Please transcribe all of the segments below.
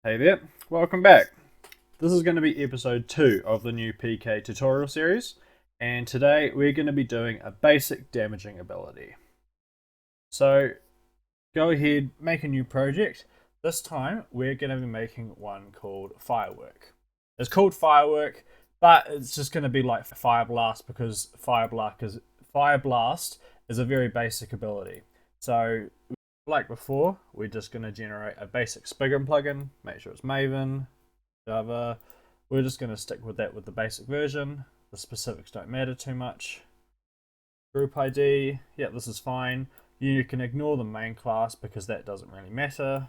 Hey there, welcome back. This is going to be episode 2 of the new PK tutorial series, and today we're going to be doing a basic damaging ability. So go ahead, make a new project. This time we're going to be making one called Firework. It's called Firework, but it's just going to be like Fire Blast because Fire Blast is a very basic ability. So like before, we're just going to generate a basic Spigot plugin, make sure it's Maven, Java. We're just going to stick with that with the basic version. The specifics don't matter too much. Group ID, yeah, this is fine. You can ignore the main class because that doesn't really matter,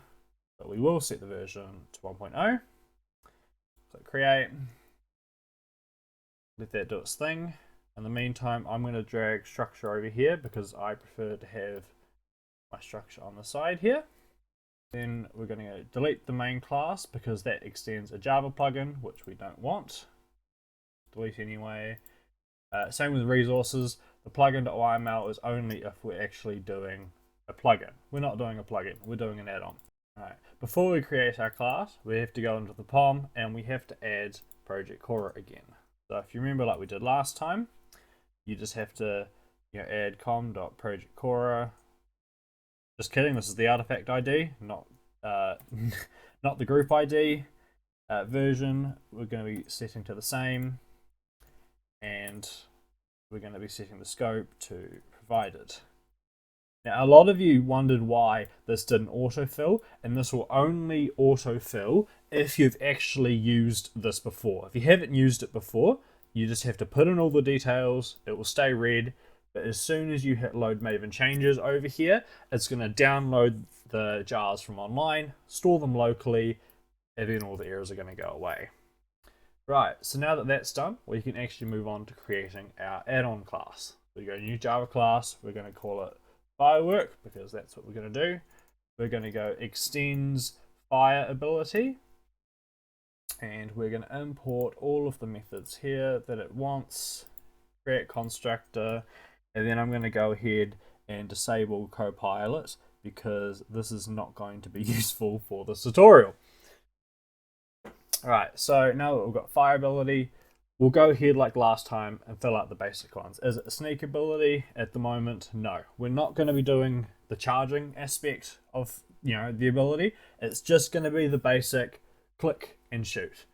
but we will set the version to 1.0. So create, let that do its thing. In the meantime, I'm going to drag structure over here because I prefer to have my structure on the side here. Then we're going to delete the main class because that extends a Java plugin, which we don't want. Delete anyway. Same with resources. The plugin.yml is only if we're actually doing a plugin. We're not doing a plugin, we're doing an add-on. Alright, before we create our class, we have to go into the POM and we have to add ProjectKorra again. So if you remember like we did last time, you just have to add com.projectKorra. Just kidding, this is the artifact ID, not not the group ID. Version, we're going to be setting to the same, and we're going to be setting the scope to provided. Now, a lot of you wondered why this didn't autofill, and this will only autofill if you've actually used this before. If you haven't used it before, you just have to put in all the details, it will stay red. But as soon as you hit load Maven changes over here, it's going to download the jars from online, store them locally, and then all the errors are going to go away. Right, so now that that's done, we can actually move on to creating our add-on class. We go new Java class, we're going to call it Firework because that's what we're going to do. We're going to go extends fire ability, and we're going to import all of the methods here that it wants, create constructor. And then I'm going to go ahead and disable Copilot because this is not going to be useful for this tutorial. Alright, so now that we've got fire ability, we'll go ahead like last time and fill out the basic ones. Is it a sneak ability? At the moment, no. We're not going to be doing the charging aspect of the ability. It's just going to be the basic click and shoot.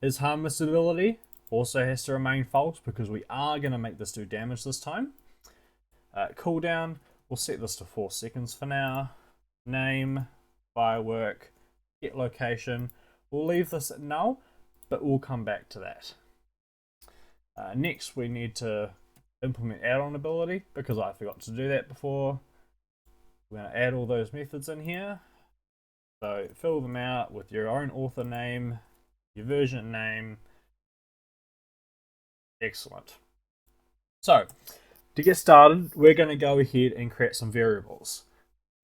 Is harmless ability also has to remain false because we are going to make this do damage this time. Cooldown, we'll set this to 4 seconds for now. Name, firework, get location. We'll leave this at null, but we'll come back to that. Next, we need to implement add-on ability because I forgot to do that before. We're going to add all those methods in here. So fill them out with your own author name, your version name. Excellent. So, to get started, we're going to go ahead and create some variables.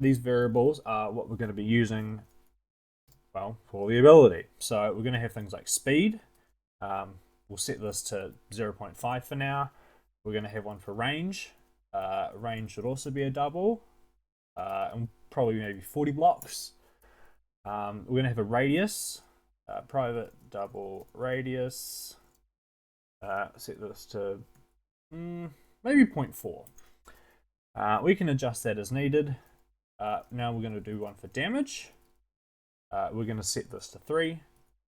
These variables are what we're going to be using, well, for the ability. So we're going to have things like speed. We'll set this to 0.5 for now. We're going to have one for range. Range should also be a double, and probably maybe 40 blocks. We're going to have a radius, private double radius. Set this to maybe 0.4. We can adjust that as needed. Now we're going to do one for damage. We're going to set this to 3.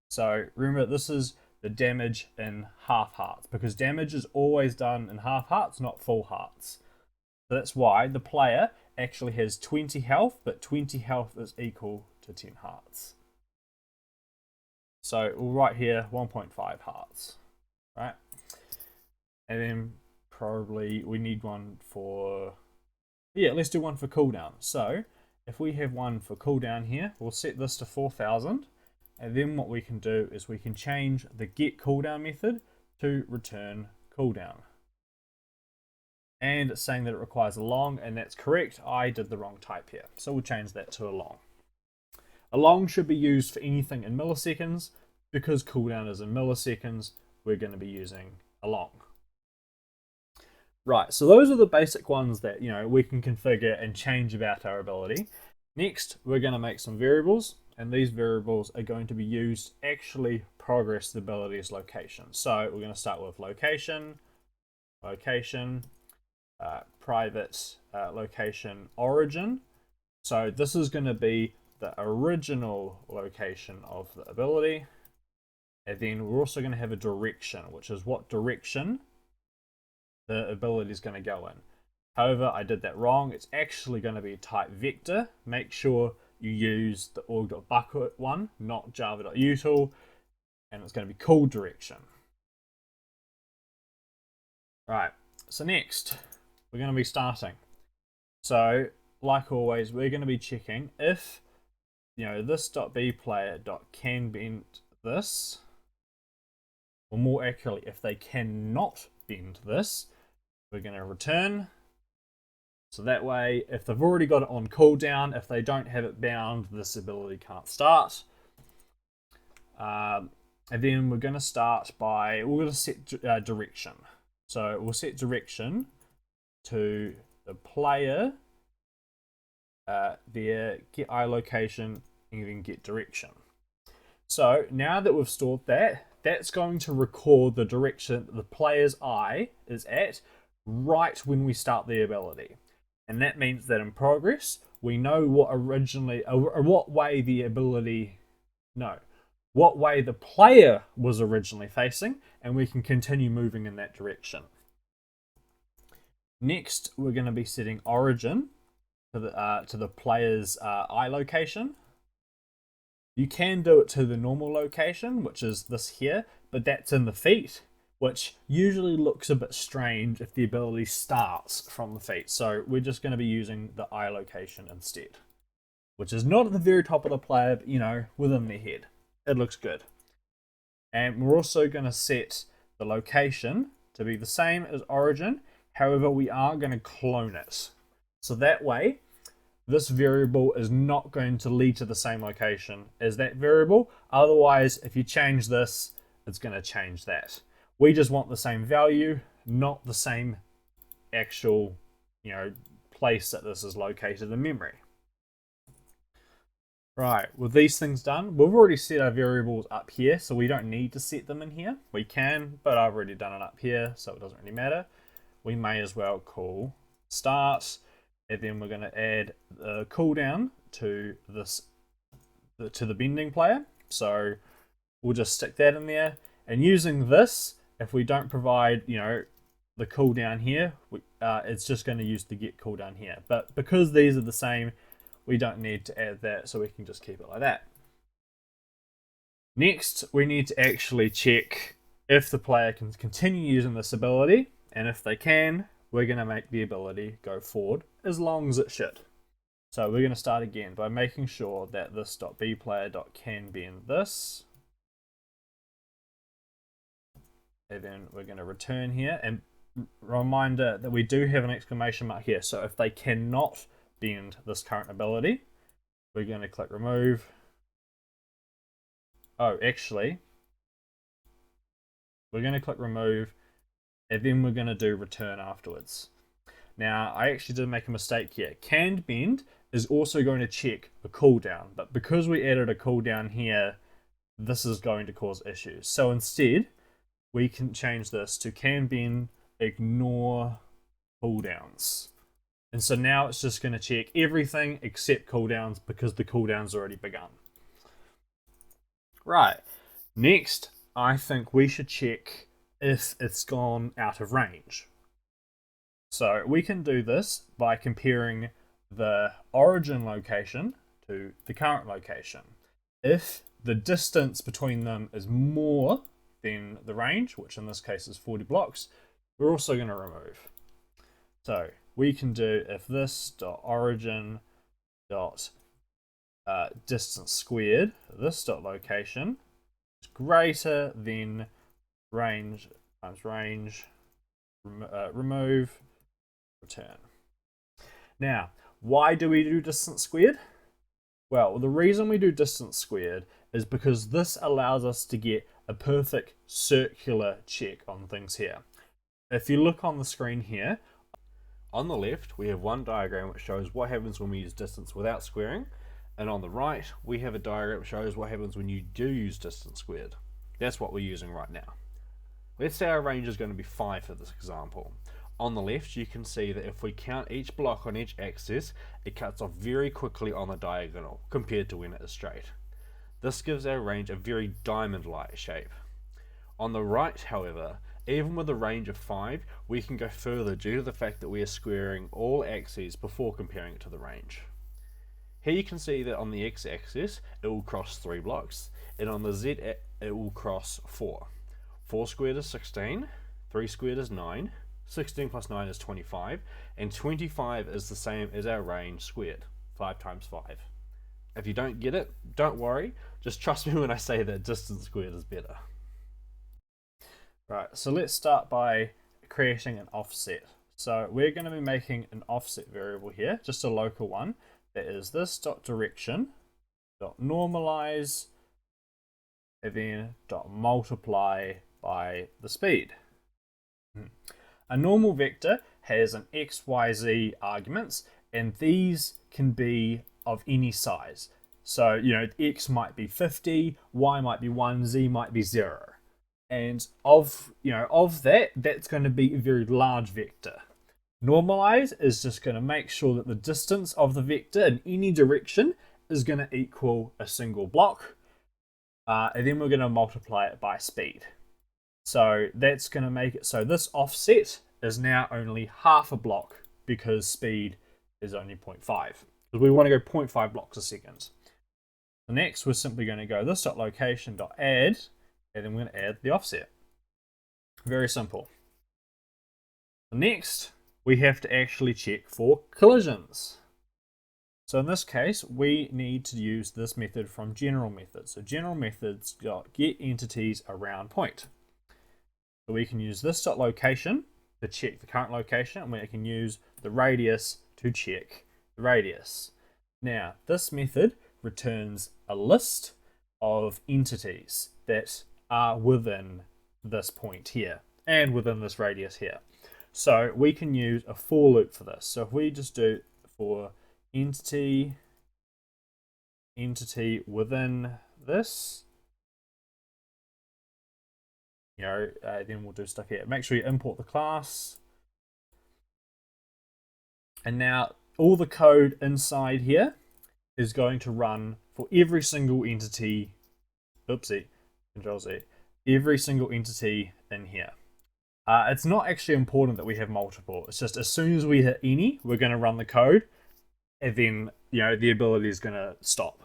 So remember, this is the damage in half hearts because damage is always done in half hearts, not full hearts. So that's why the player actually has 20 health, but 20 health is equal to 10 hearts. So we'll write here 1.5 hearts, right? And then probably we need one for, let's do one for cooldown. So if we have one for cooldown here, we'll set this to 4,000. And then what we can do is we can change the get cooldown method to return cooldown. And it's saying that it requires a long, and that's correct. I did the wrong type here. So we'll change that to a long. A long should be used for anything in milliseconds. Because cooldown is in milliseconds, we're going to be using a long. Right, so those are the basic ones that we can configure and change about our ability. Next, we're going to make some variables, and these variables are going to be used to actually progress the ability's location. So we're going to start with location, private location origin. So this is going to be the original location of the ability. And then we're also going to have a direction, which is what direction the ability is going to go in. However, I did that wrong. It's actually going to be type vector. Make sure you use the org.bucket one, not java.util, and it's going to be called direction. Right, so next, we're going to be starting. So, like always, we're going to be checking if, this.bPlayer.canBend this, or more accurately, if they cannot bend this, we're going to return. So that way, if they've already got it on cooldown, if they don't have it bound, this ability can't start. And then we're going to start by, we're going to set direction. So we'll set direction to the player, their get iLocation, and then get direction. So now that we've stored that, that's going to record the direction the player's eye is at right when we start the ability. And that means that in progress, we know what way the player was originally facing, and we can continue moving in that direction. Next, we're going to be setting origin to the player's eye location. You can do it to the normal location, which is this here, but that's in the feet, which usually looks a bit strange if the ability starts from the feet. So we're just going to be using the eye location instead, which is not at the very top of the player, but within their head. It looks good. And we're also going to set the location to be the same as origin. However, we are going to clone it. So that way, this variable is not going to lead to the same location as that variable. Otherwise, if you change this, it's going to change that. We just want the same value, not the same actual, place that this is located in memory. Right, with these things done, we've already set our variables up here, so we don't need to set them in here. We can, but I've already done it up here, so it doesn't really matter. We may as well call start, and then we're going to add the cooldown to the bending player. So we'll just stick that in there, and using this, if we don't provide, the cooldown here, it's just going to use the get cooldown here. But because these are the same, we don't need to add that, so we can just keep it like that. Next, we need to actually check if the player can continue using this ability, and if they can, we're going to make the ability go forward as long as it should. So we're going to start again by making sure that this.bPlayer.canBend this. And then we're going to return here, and reminder that we do have an exclamation mark here. So if they cannot bend this current ability, we're going to click remove. Oh, actually, we're going to click remove, and then we're going to do return afterwards. Now, I actually did make a mistake here. Canned bend is also going to check the cooldown, but because we added a cooldown here, this is going to cause issues. So instead, we can change this to can bend ignore cooldowns. And so now it's just going to check everything except cooldowns because the cooldown's already begun. Right, next, I think we should check if it's gone out of range. So we can do this by comparing the origin location to the current location. If the distance between them is more than the range, which in this case is 40 blocks, we're also going to remove. So we can do if this.origin distance squared, this.location is greater than range times range, remove, return. Now, why do we do distance squared? Well, the reason we do distance squared is because this allows us to get a perfect circular check on things here. If you look on the screen here, on the left we have one diagram which shows what happens when we use distance without squaring, And on the right, we have a diagram that shows what happens when you do use distance squared. That's what we're using right now. Let's say our range is going to be 5 for this example. On the left, you can see that if we count each block on each axis, it cuts off very quickly on the diagonal compared to when it is straight. This gives our range a very diamond-like shape. On the right, however, even with a range of 5, we can go further due to the fact that we are squaring all axes before comparing it to the range. Here you can see that on the x-axis, it will cross 3 blocks, and on the z, it will cross 4. 4 squared is 16, 3 squared is 9, 16 plus 9 is 25, and 25 is the same as our range squared, 5 times 5. If you don't get it, don't worry, just trust me when I say that distance squared is better. Right, so let's start by creating an offset. So we're going to be making an offset variable here, just a local one, that is this dot direction dot normalize and then dot multiply by the speed. A normal vector has an x, y, z arguments, and these can be of any size. So, you know, x might be 50, y might be 1, z might be 0. And of that, that's going to be a very large vector. Normalize is just going to make sure that the distance of the vector in any direction is going to equal a single block. And then we're going to multiply it by speed. So that's going to make it so this offset is now only half a block because speed is only 0.5. Because we want to go 0.5 blocks a second. The next, we're simply going to go this dot location dot add, and then we're going to add the offset. Very simple. Next, we have to actually check for collisions. So in this case, we need to use this method from general methods. So general methods got get entities around point. So we can use this dot location to check the current location, and we can use the radius to check the radius. Now, this method returns a list of entities that are within this point here and within this radius here. So we can use a for loop for this. So if we just do for entity within this, then we'll do stuff here. Make sure you import the class. And now all the code inside here is going to run for every single entity. Oopsie, Control Z. Every single entity in here. It's not actually important that we have multiple. It's just as soon as we hit any, we're going to run the code, and then the ability is going to stop.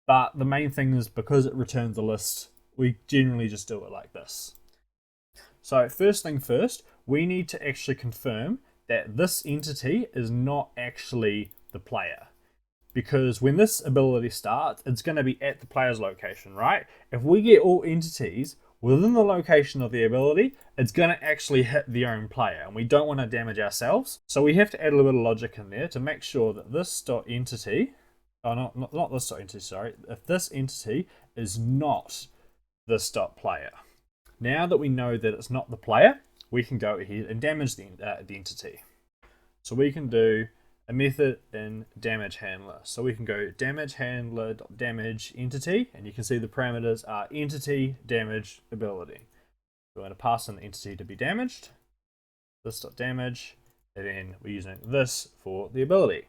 But the main thing is because it returns a list, we generally just do it like this. So first thing first, we need to actually confirm that this entity is not actually the player. Because when this ability starts, it's going to be at the player's location, right? If we get all entities within the location of the ability, it's going to actually hit the own player, and we don't want to damage ourselves. So we have to add a little bit of logic in there to make sure that this dot entity, not this dot entity, sorry, if this entity is not this dot player. Now that we know that it's not the player, we can go ahead and damage the entity. So we can do a method in damage handler. So we can go damage handler damage entity, and you can see the parameters are entity damage ability. We're going to pass in the entity to be damaged, this dot damage, and then we're using this for the ability.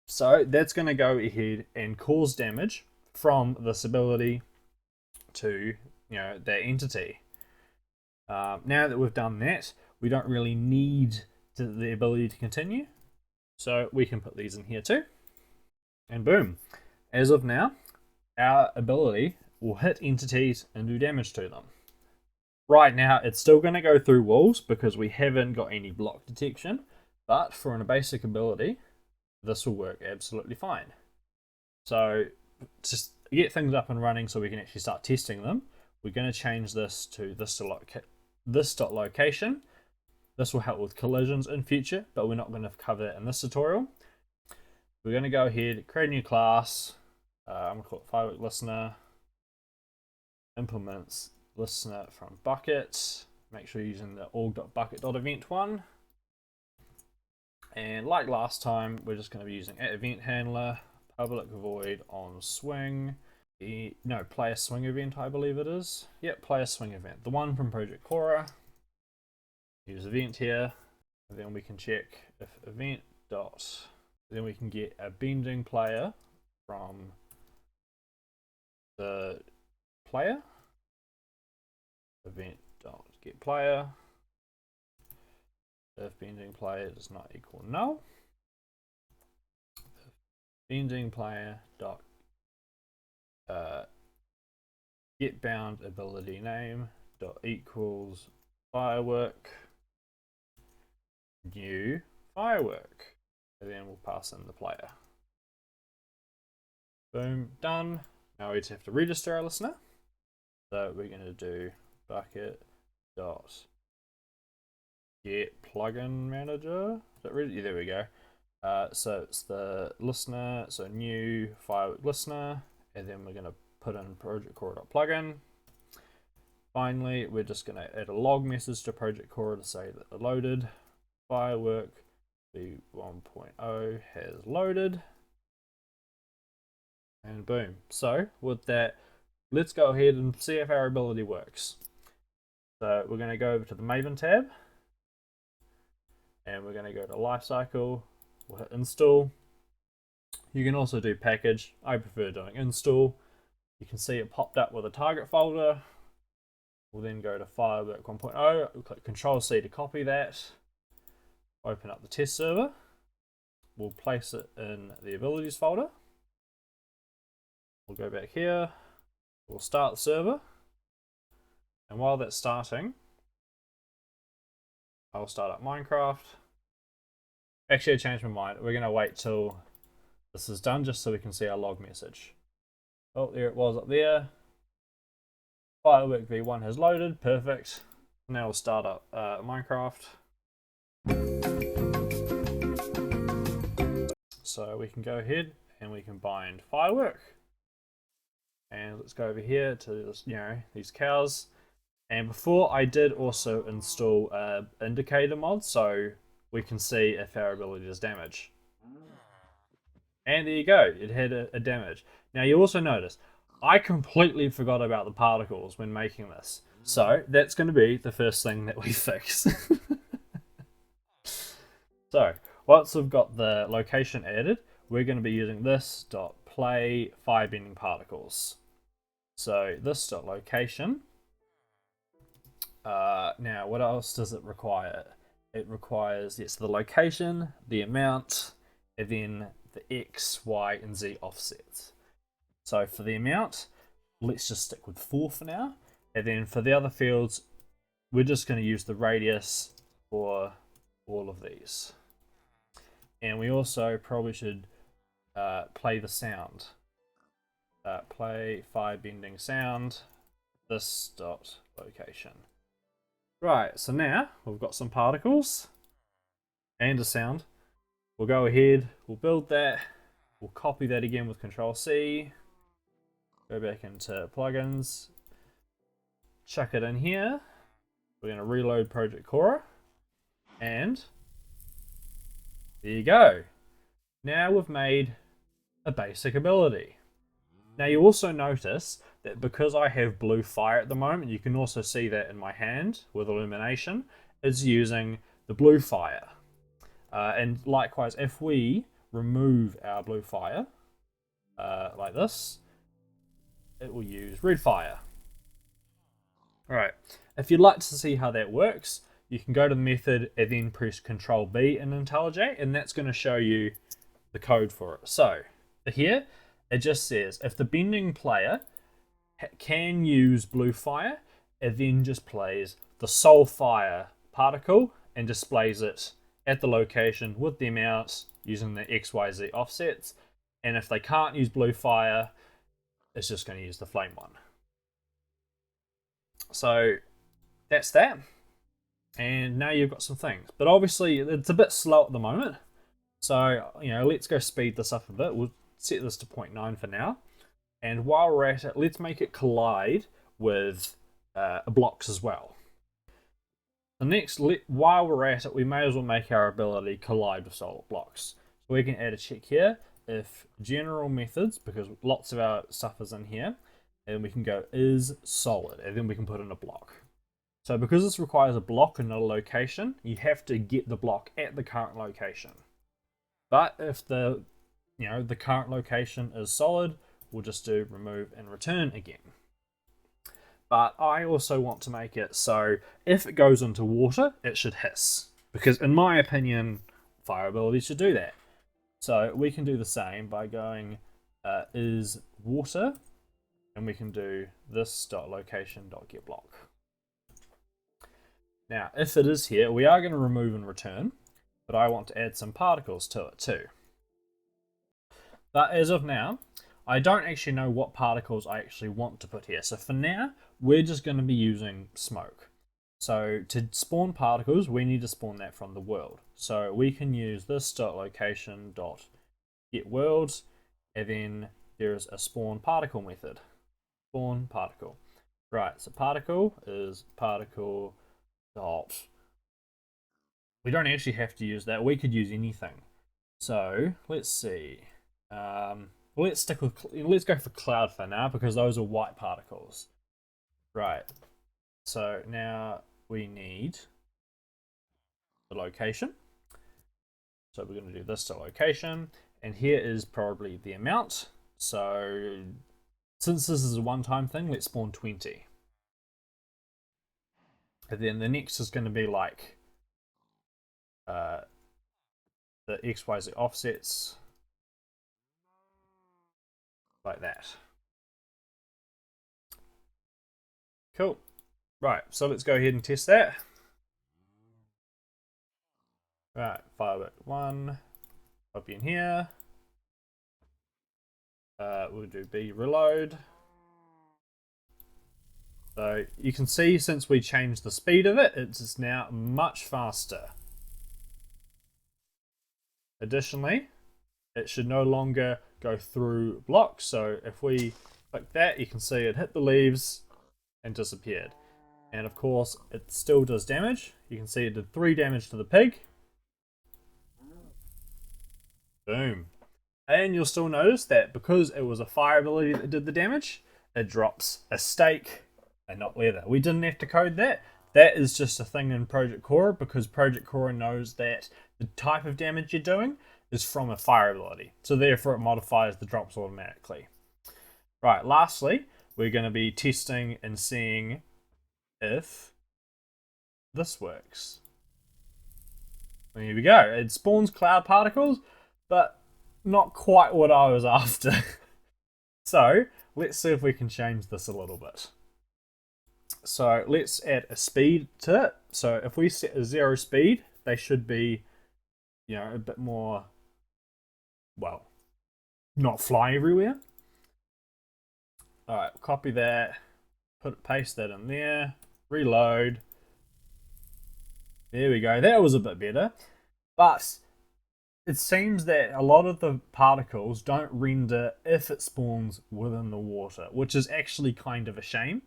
So that's going to go ahead and cause damage from this ability to that entity. Now that we've done that, we don't really need the ability to continue. So we can put these in here too. And boom. As of now, our ability will hit entities and do damage to them. Right now, it's still going to go through walls because we haven't got any block detection. But for a basic ability, this will work absolutely fine. So just to get things up and running so we can actually start testing them, we're going to change this to this dot location. This will help with collisions in future, but we're not going to cover that in this tutorial. We're going to go ahead, create a new class. I'm going to call it firework listener. Implements listener from bucket. Make sure you're using the org.bucket.event one. And like last time, we're just going to be using event handler, public void on swing. No, player swing event, I believe it is. Yep, player swing event. The one from ProjectKorra. Use event here. And then we can check if event dot. Then we can get a bending player from the player. Event dot get player. If bending player does not equal null. Bending player dot get bound ability name dot equals firework new firework, and then we'll pass in the player. Boom, done. Now we just have to register our listener. So we're going to do bucket dot get plugin manager. Is that really? Yeah, there we go. So it's the listener, so new firework listener, and then we're going to put in ProjectKorra.plugin. Finally, we're just going to add a log message to ProjectKorra to say that the loaded firework v1.0 has loaded. And boom. So with that, let's go ahead and see if our ability works. So we're going to go over to the Maven tab, and we're going to go to Lifecycle. We'll hit install. You can also do package. I prefer doing install. You can see it popped up with a target folder. We'll then go to Firework 1.0. We'll click Control-C to copy that. Open up the test server. We'll place it in the abilities folder. We'll go back here. We'll start the server. And while that's starting, I'll start up Minecraft. Actually, I changed my mind. We're going to wait till this is done just so we can see our log message. Oh, there it was up there. Firework v1 has loaded. Perfect. Now we'll start up Minecraft. So we can go ahead and we can bind firework. And let's go over here to this, these cows. And before I did also install indicator mod, so we can see if our ability does damage. And there you go, it had a damage. Now you also notice, I completely forgot about the particles when making this. So that's going to be the first thing that we fix. So once we've got the location added, we're going to be using this dot play firebending particles. So this dot location. Now what else does it require? It requires, yes, the location, the amount, and then the X, Y, and Z offsets. So for the amount, let's just stick with 4 for now. And then for the other fields, we're just going to use the radius for all of these. And we also probably should play the sound. Play firebending sound, this dot location. Right, so now we've got some particles and a sound. We'll go ahead, we'll build that, we'll copy that again with Control-C, go back into plugins, chuck it in here. We're going to reload ProjectKorra, and there you go. Now we've made a basic ability. Now you also notice that because I have blue fire at the moment, you can also see that in my hand with illumination, it's using the blue fire. And likewise, if we remove our blue fire, like this, it will use red fire. Alright, if you'd like to see how that works, you can go to the method and then press Control-B in IntelliJ, and that's going to show you the code for it. So, here, it just says, if the bending player can use blue fire, it then just plays the soul fire particle and displays it at the location with the amount using the XYZ offsets. And if they can't use blue fire, it's just going to use the flame one. So that's that. And now you've got some things. But obviously it's a bit slow at the moment. So, let's go speed this up a bit. We'll set this to 0.9 for now. And while we're at it, let's make it collide with blocks as well. The next, while we're at it, we may as well make our ability collide with solid blocks. So we can add a check here. if general methods, because lots of our stuff is in here, and we can go is solid, and then we can put in a block. So because this requires a block and not a location, you have to get the block at the current location. But if the current location is solid, we'll just do remove and return again. But I also want to make it so if it goes into water, it should hiss. Because in my opinion, fire abilities should do that. So we can do the same by going is water, and we can do this.location.getBlock. Now, if it is here, we are going to remove and return, but I want to add some particles to it too. But as of now, I don't actually know what particles I actually want to put here. So for now, we're just going to be using smoke. So to spawn particles, we need to spawn that from the world. So we can use this.location.getWorlds, and then there's a spawn particle method. Spawn particle. Right, so particle is particle dot. We don't actually have to use that. We could use anything. So let's see. Let's go for cloud for now because those are white particles. Right. So now we need the location. So we're going to do this to location, and here is probably the amount. So since this is a one-time thing, let's spawn 20. And then the next is going to be like the XYZ offsets, like that. Cool. Right, so let's go ahead and test that. Right, firebit 1, copy in here. We'll do B reload. So you can see since we changed the speed of it, it's now much faster. Additionally, it should no longer go through blocks. So if we click that, you can see it hit the leaves and disappeared. And of course, it still does damage. You can see it did 3 damage to the pig. Boom. And you'll still notice that because it was a fire ability that did the damage, it drops a steak and not leather. We didn't have to code that. That is just a thing in ProjectKorra because ProjectKorra knows that the type of damage you're doing is from a fire ability. So therefore it modifies the drops automatically. Right, lastly, we're going to be testing and seeing if this works. And here we go. It spawns cloud particles, but not quite what I was after. So let's see if we can change this a little bit. So let's add a speed to it. So if we set a 0 speed, they should be, a bit more, well, not fly everywhere. All right, copy that, paste that in there, reload. There we go. That was a bit better, but it seems that a lot of the particles don't render if it spawns within the water, which is actually kind of a shame.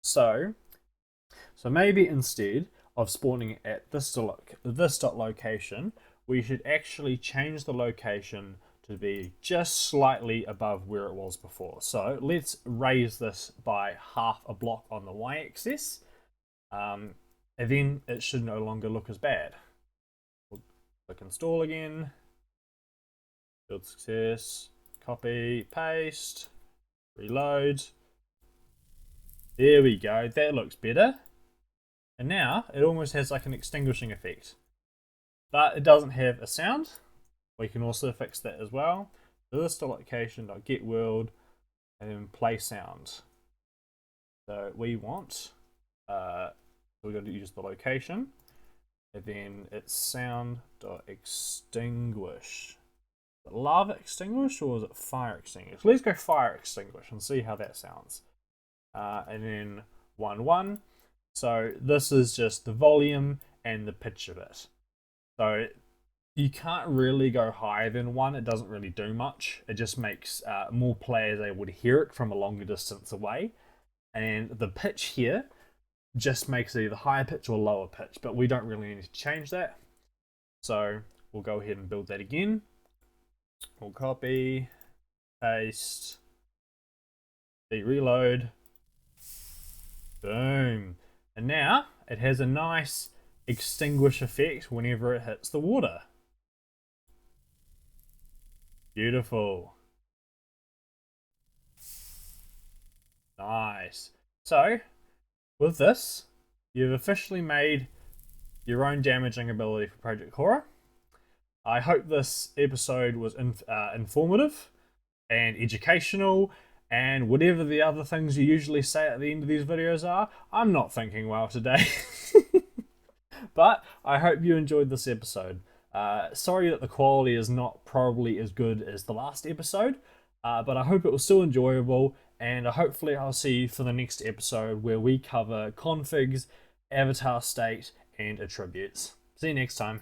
So maybe instead of spawning at this location, we should actually change the location to be just slightly above where it was before. So let's raise this by half a block on the y-axis, and then it should no longer look as bad. We'll click install again, build success, copy, paste, reload. There we go, that looks better. And now it almost has like an extinguishing effect. But it doesn't have a sound. We can also fix that as well. So this.location.getWorld and then play sound. So we want, we're going to use the location and then it's sound.extinguish. Is it lava extinguish or is it fire extinguish? Let's go fire extinguish and see how that sounds. And then 1-1. So this is just the volume and the pitch of it. So you can't really go higher than 1. It doesn't really do much. It just makes more players able to hear it from a longer distance away. And the pitch here just makes it either higher pitch or lower pitch, but we don't really need to change that. So we'll go ahead and build that again. We'll copy, paste, reload, boom. And now it has a nice extinguish effect whenever it hits the water. Beautiful. Nice. So, with this, you've officially made your own damaging ability for ProjectKorra. I hope this episode was informative and educational, and whatever the other things you usually say at the end of these videos are. I'm not thinking well today. But I hope you enjoyed this episode. Sorry that the quality is not probably as good as the last episode, but I hope it was still enjoyable, and hopefully I'll see you for the next episode where we cover configs, avatar state, and attributes. See you next time.